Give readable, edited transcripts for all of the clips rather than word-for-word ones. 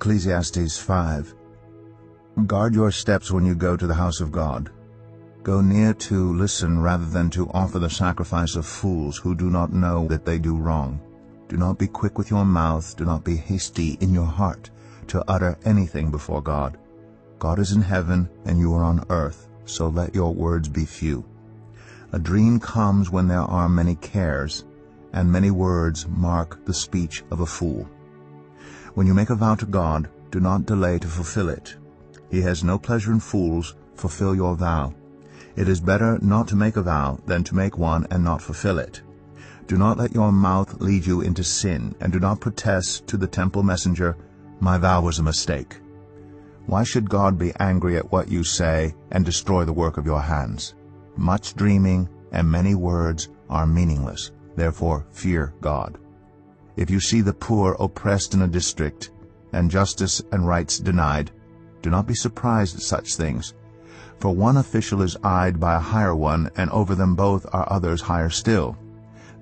Ecclesiastes 5. Guard your steps when you go to the house of God. Go near to listen rather than to offer the sacrifice of fools who do not know that they do wrong. Do not be quick with your mouth, do not be hasty in your heart to utter anything before God. God is in heaven and you are on earth, so let your words be few. A dream comes when there are many cares, and many words mark the speech of a fool. When you make a vow to God, do not delay to fulfill it. He has no pleasure in fools. Fulfill your vow. It is better not to make a vow than to make one and not fulfill it. Do not let your mouth lead you into sin, and do not protest to the temple messenger, "My vow was a mistake." Why should God be angry at what you say and destroy the work of your hands? Much dreaming and many words are meaningless. Therefore fear God. If you see the poor oppressed in a district, and justice and rights denied, do not be surprised at such things. For one official is eyed by a higher one, and over them both are others higher still.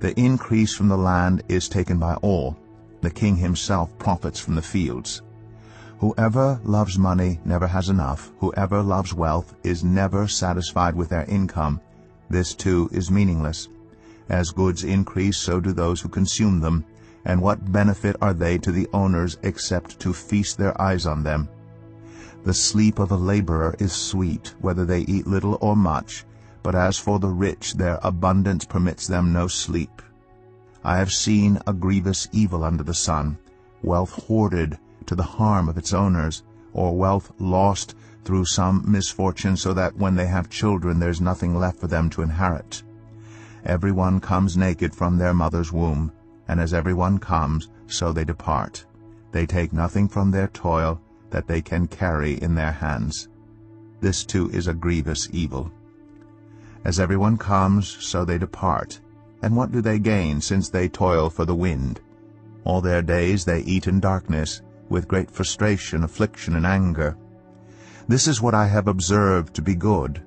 The increase from the land is taken by all. The king himself profits from the fields. Whoever loves money never has enough. Whoever loves wealth is never satisfied with their income. This too is meaningless. As goods increase, so do those who consume them. And what benefit are they to the owners except to feast their eyes on them? The sleep of a laborer is sweet, whether they eat little or much, but as for the rich, their abundance permits them no sleep. I have seen a grievous evil under the sun, wealth hoarded to the harm of its owners, or wealth lost through some misfortune, so that when they have children there is nothing left for them to inherit. Everyone comes naked from their mother's womb, and as everyone comes, so they depart. They take nothing from their toil that they can carry in their hands. This too is a grievous evil. As everyone comes, so they depart. And what do they gain, since they toil for the wind? All their days they eat in darkness, with great frustration, affliction, and anger. This is what I have observed to be good,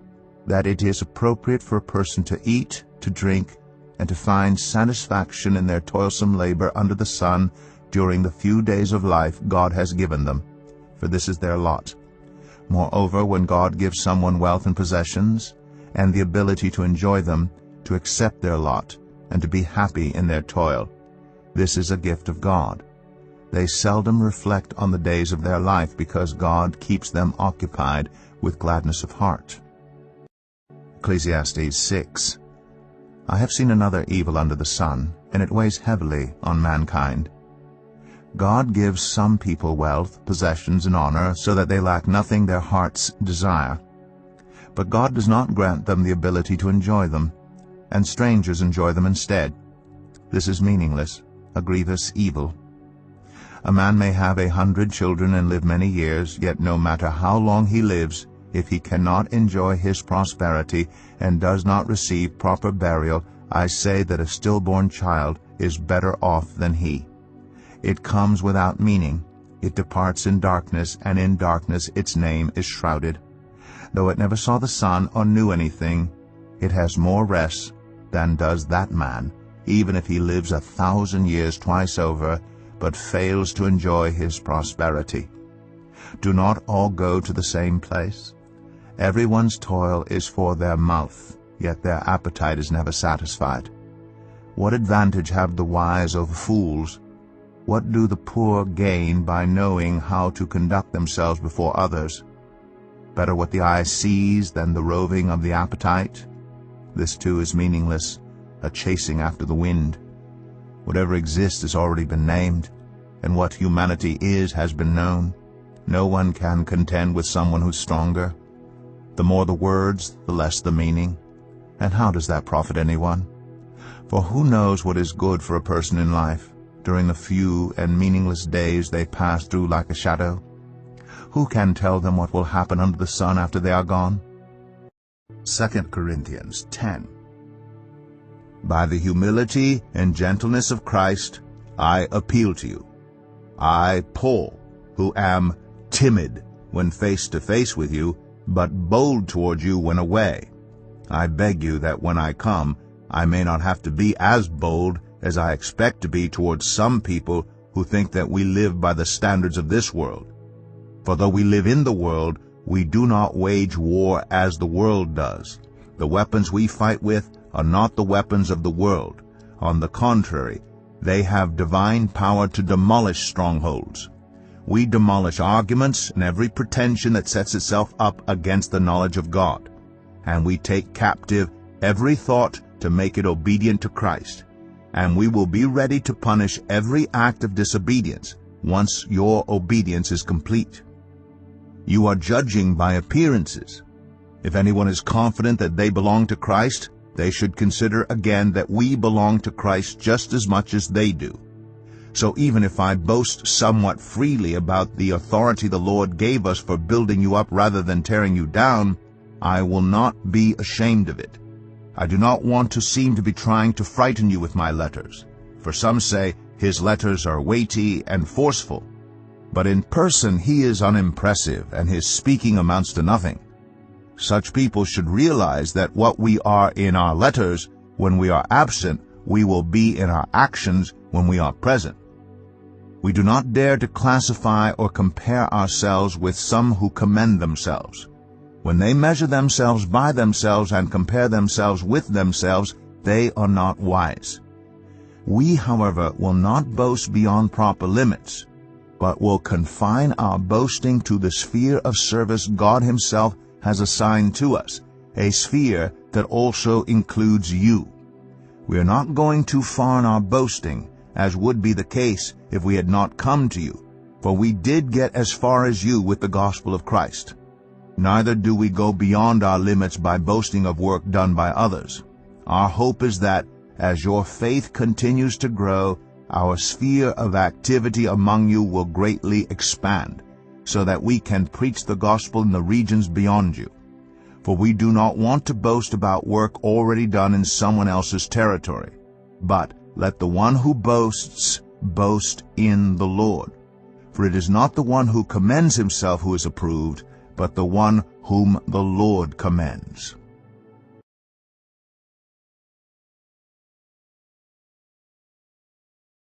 that it is appropriate for a person to eat, to drink, and to find satisfaction in their toilsome labor under the sun during the few days of life God has given them, for this is their lot. Moreover, when God gives someone wealth and possessions, and the ability to enjoy them, to accept their lot, and to be happy in their toil, this is a gift of God. They seldom reflect on the days of their life, because God keeps them occupied with gladness of heart. Ecclesiastes 6. I have seen another evil under the sun, and it weighs heavily on mankind. God gives some people wealth, possessions, and honor, so that they lack nothing their hearts desire. But God does not grant them the ability to enjoy them, and strangers enjoy them instead. This is meaningless, a grievous evil. A man may have 100 children and live many years, yet no matter how long he lives, if he cannot enjoy his prosperity and does not receive proper burial, I say that a stillborn child is better off than he. It comes without meaning. It departs in darkness, and in darkness its name is shrouded. Though it never saw the sun or knew anything, it has more rest than does that man, even if he lives 1,000 years twice over, but fails to enjoy his prosperity. Do not all go to the same place? Everyone's toil is for their mouth, yet their appetite is never satisfied. What advantage have the wise over fools? What do the poor gain by knowing how to conduct themselves before others? Better what the eye sees than the roving of the appetite? This too is meaningless, a chasing after the wind. Whatever exists has already been named, and what humanity is has been known. No one can contend with someone who's stronger. The more the words, the less the meaning. And how does that profit anyone? For who knows what is good for a person in life, during the few and meaningless days they pass through like a shadow? Who can tell them what will happen under the sun after they are gone? 2 Corinthians 10. By the humility and gentleness of Christ, I appeal to you. I, Paul, who am timid when face to face with you, but bold toward you when away. I beg you that when I come, I may not have to be as bold as I expect to be towards some people who think that we live by the standards of this world. For though we live in the world, we do not wage war as the world does. The weapons we fight with are not the weapons of the world. On the contrary, they have divine power to demolish strongholds. We demolish arguments and every pretension that sets itself up against the knowledge of God. And we take captive every thought to make it obedient to Christ. And we will be ready to punish every act of disobedience once your obedience is complete. You are judging by appearances. If anyone is confident that they belong to Christ, they should consider again that we belong to Christ just as much as they do. So even if I boast somewhat freely about the authority the Lord gave us for building you up rather than tearing you down, I will not be ashamed of it. I do not want to seem to be trying to frighten you with my letters. For some say, his letters are weighty and forceful. But in person he is unimpressive, and his speaking amounts to nothing. Such people should realize that what we are in our letters when we are absent, we will be in our actions when we are present. We do not dare to classify or compare ourselves with some who commend themselves. When they measure themselves by themselves and compare themselves with themselves, they are not wise. We, however, will not boast beyond proper limits, but will confine our boasting to the sphere of service God Himself has assigned to us, a sphere that also includes you. We are not going too far in our boasting, as would be the case if we had not come to you, for we did get as far as you with the gospel of Christ. Neither do we go beyond our limits by boasting of work done by others. Our hope is that, as your faith continues to grow, our sphere of activity among you will greatly expand, so that we can preach the gospel in the regions beyond you. For we do not want to boast about work already done in someone else's territory. But let the one who boasts boast in the Lord. For it is not the one who commends himself who is approved, but the one whom the Lord commends.